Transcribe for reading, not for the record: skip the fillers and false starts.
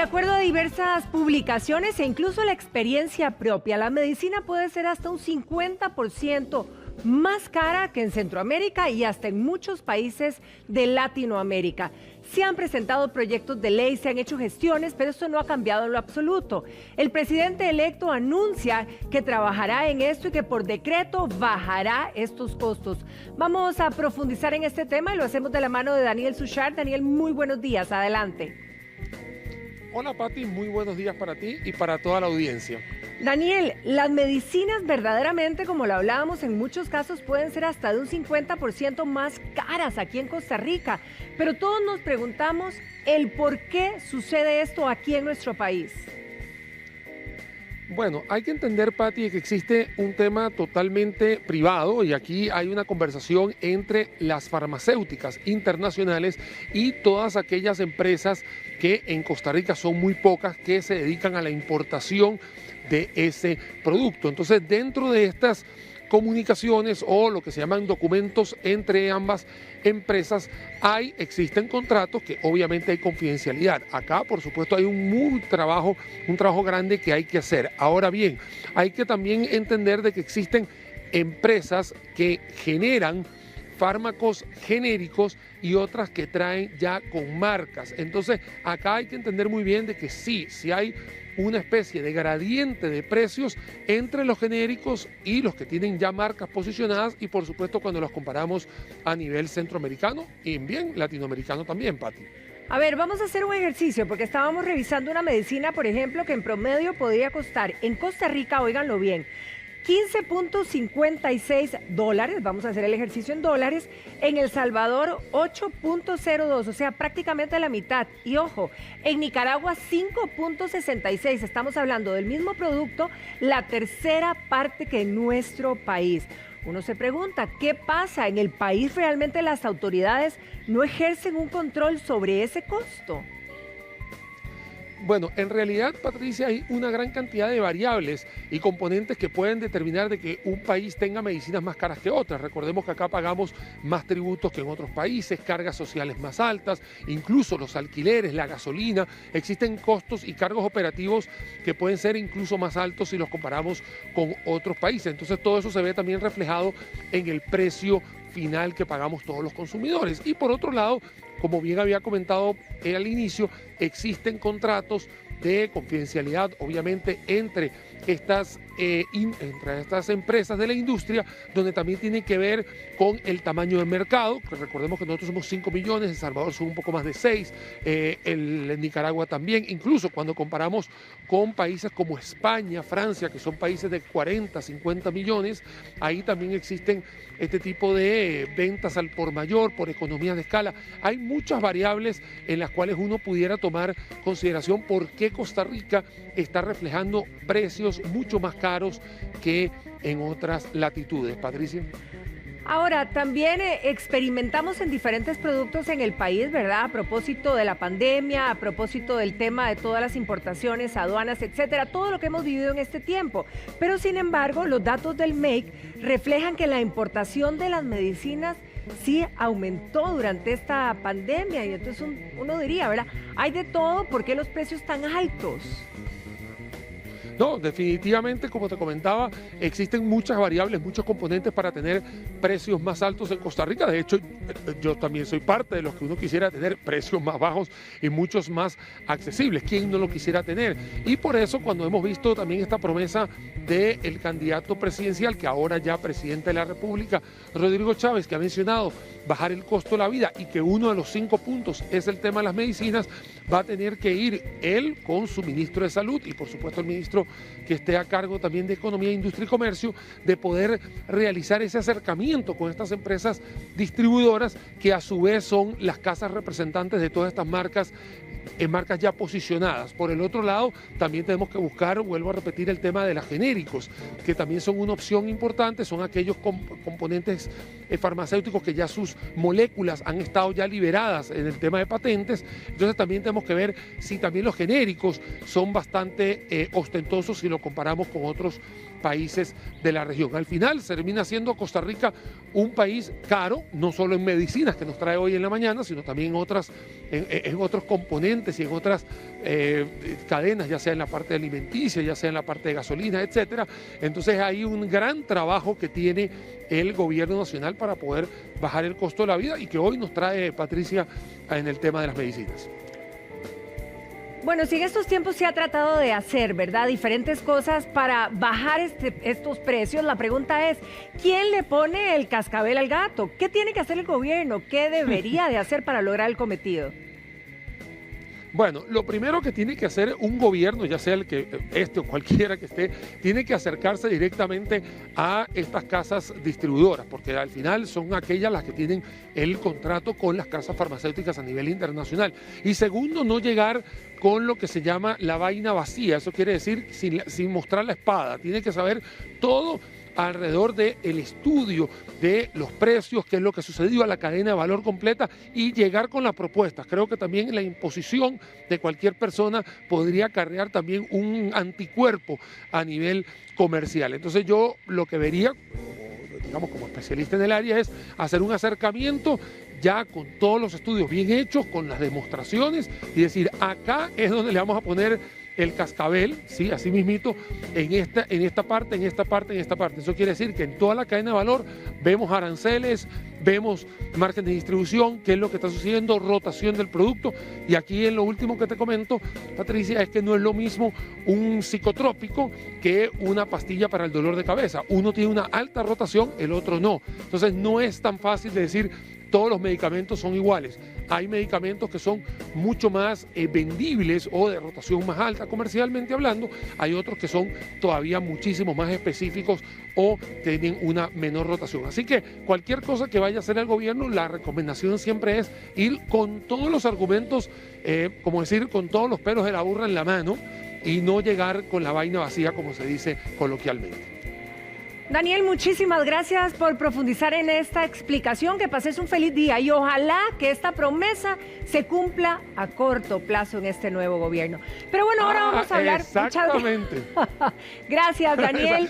acuerdo a diversas publicaciones e incluso la experiencia propia, la medicina puede ser hasta un 50% más cara que en Centroamérica y hasta en muchos países de Latinoamérica. Se han presentado proyectos de ley, se han hecho gestiones, pero esto no ha cambiado en lo absoluto. El presidente electo anuncia que trabajará en esto y que por decreto bajará estos costos. Vamos a profundizar en este tema y lo hacemos de la mano de Daniel Suchard. Daniel, muy buenos días, adelante. Hola Pati, muy buenos días para ti y para toda la audiencia. Daniel, las medicinas verdaderamente, como lo hablábamos, en muchos casos pueden ser hasta de un 50% más caras aquí en Costa Rica, pero todos nos preguntamos el por qué sucede esto aquí en nuestro país. Bueno, hay que entender, Pati, que existe un tema totalmente privado y aquí hay una conversación entre las farmacéuticas internacionales y todas aquellas empresas que en Costa Rica son muy pocas que se dedican a la importación de ese producto. Entonces, dentro de estas comunicaciones o lo que se llaman documentos entre ambas empresas, existen contratos que obviamente hay confidencialidad. Acá, por supuesto, hay un trabajo grande que hay que hacer. Ahora bien, hay que también entender de que existen empresas que generan fármacos genéricos y otras que traen ya con marcas. Entonces, acá hay que entender muy bien de que sí hay una especie de gradiente de precios entre los genéricos y los que tienen ya marcas posicionadas y por supuesto cuando los comparamos a nivel centroamericano y bien latinoamericano también, Pati. A ver, vamos a hacer un ejercicio porque estábamos revisando una medicina, por ejemplo, que en promedio podría costar en Costa Rica, óiganlo bien, $15.56, vamos a hacer el ejercicio en dólares, en El Salvador 8.02, o sea, prácticamente la mitad. Y ojo, en Nicaragua 5.66, estamos hablando del mismo producto, la tercera parte que en nuestro país. Uno se pregunta, ¿qué pasa? ¿En el país realmente las autoridades no ejercen un control sobre ese costo? Bueno, en realidad, Patricia, hay una gran cantidad de variables y componentes que pueden determinar de que un país tenga medicinas más caras que otras. Recordemos que acá pagamos más tributos que en otros países, cargas sociales más altas, incluso los alquileres, la gasolina. Existen costos y cargos operativos que pueden ser incluso más altos si los comparamos con otros países. Entonces, todo eso se ve también reflejado en el precio final que pagamos todos los consumidores. Y por otro lado, como bien había comentado al inicio, existen contratos de confidencialidad, obviamente, entre estas empresas de la industria, donde también tiene que ver con el tamaño del mercado. Recordemos que nosotros somos 5 millones, El Salvador son un poco más de 6, en Nicaragua también, incluso cuando comparamos con países como España, Francia, que son países de 40, 50 millones, ahí también existen este tipo de ventas al por mayor, por economías de escala. Hay muchas variables en las cuales uno pudiera tomar consideración por qué Costa Rica está reflejando precios mucho más caros que en otras latitudes. Patricia. Ahora, también experimentamos en diferentes productos en el país, ¿verdad? A propósito de la pandemia, a propósito del tema de todas las importaciones, aduanas, etcétera, todo lo que hemos vivido en este tiempo. Pero, sin embargo, los datos del MEIC reflejan que la importación de las medicinas sí aumentó durante esta pandemia y entonces uno diría, ¿verdad? Hay de todo, ¿por qué los precios tan altos? No, definitivamente, como te comentaba, existen muchas variables, muchos componentes para tener precios más altos en Costa Rica. De hecho, yo también soy parte de los que uno quisiera tener precios más bajos y muchos más accesibles. ¿Quién no lo quisiera tener? Y por eso, cuando hemos visto también esta promesa del candidato presidencial, que ahora ya presidente de la República, Rodrigo Chávez, que ha mencionado bajar el costo de la vida y que uno de los 5 puntos es el tema de las medicinas, va a tener que ir él con su ministro de Salud y por supuesto el ministro que esté a cargo también de Economía, Industria y Comercio, de poder realizar ese acercamiento con estas empresas distribuidoras que a su vez son las casas representantes de todas estas marcas, en marcas ya posicionadas. Por el otro lado, también tenemos que buscar, vuelvo a repetir, el tema de los genéricos, que también son una opción importante, son aquellos componentes farmacéuticos que ya sus moléculas han estado ya liberadas en el tema de patentes. Entonces también tenemos que ver si también los genéricos son bastante ostentosos si lo comparamos con otros países de la región. Al final se termina siendo Costa Rica un país caro, no solo en medicinas que nos trae hoy en la mañana, sino también en otros componentes y en otras cadenas, ya sea en la parte alimenticia, ya sea en la parte de gasolina, etcétera. Entonces hay un gran trabajo que tiene el gobierno nacional para poder bajar el costo de la vida y que hoy nos trae Patricia en el tema de las medicinas. Bueno, si en estos tiempos se ha tratado de hacer, ¿verdad?, diferentes cosas para bajar estos precios, la pregunta es, ¿quién le pone el cascabel al gato? ¿Qué tiene que hacer el gobierno? ¿Qué debería de hacer para lograr el cometido? Bueno, lo primero que tiene que hacer un gobierno, ya sea el que o cualquiera que esté, tiene que acercarse directamente a estas casas distribuidoras, porque al final son aquellas las que tienen el contrato con las casas farmacéuticas a nivel internacional. Y segundo, no llegar con lo que se llama la vaina vacía, eso quiere decir sin mostrar la espada, tiene que saber todo alrededor del estudio de los precios, qué es lo que ha sucedido a la cadena de valor completa y llegar con las propuestas. Creo que también la imposición de cualquier persona podría acarrear también un anticuerpo a nivel comercial. Entonces yo lo que vería, digamos como especialista en el área, es hacer un acercamiento ya con todos los estudios bien hechos, con las demostraciones y decir, acá es donde le vamos a poner el cascabel, sí, así mismito, en esta parte. Eso quiere decir que en toda la cadena de valor vemos aranceles, vemos margen de distribución, qué es lo que está sucediendo, rotación del producto. Y aquí en lo último que te comento, Patricia, es que no es lo mismo un psicotrópico que una pastilla para el dolor de cabeza. Uno tiene una alta rotación, el otro no. Entonces no es tan fácil de decir todos los medicamentos son iguales. Hay medicamentos que son mucho más vendibles o de rotación más alta comercialmente hablando. Hay otros que son todavía muchísimo más específicos o tienen una menor rotación. Así que cualquier cosa que vaya a hacer el gobierno, la recomendación siempre es ir con todos los argumentos, como decir, con todos los pelos de la burra en la mano y no llegar con la vaina vacía, como se dice coloquialmente. Daniel, muchísimas gracias por profundizar en esta explicación, que pases un feliz día y ojalá que esta promesa se cumpla a corto plazo en este nuevo gobierno. Pero bueno, ahora vamos a hablar... Exactamente. Gracias, Daniel.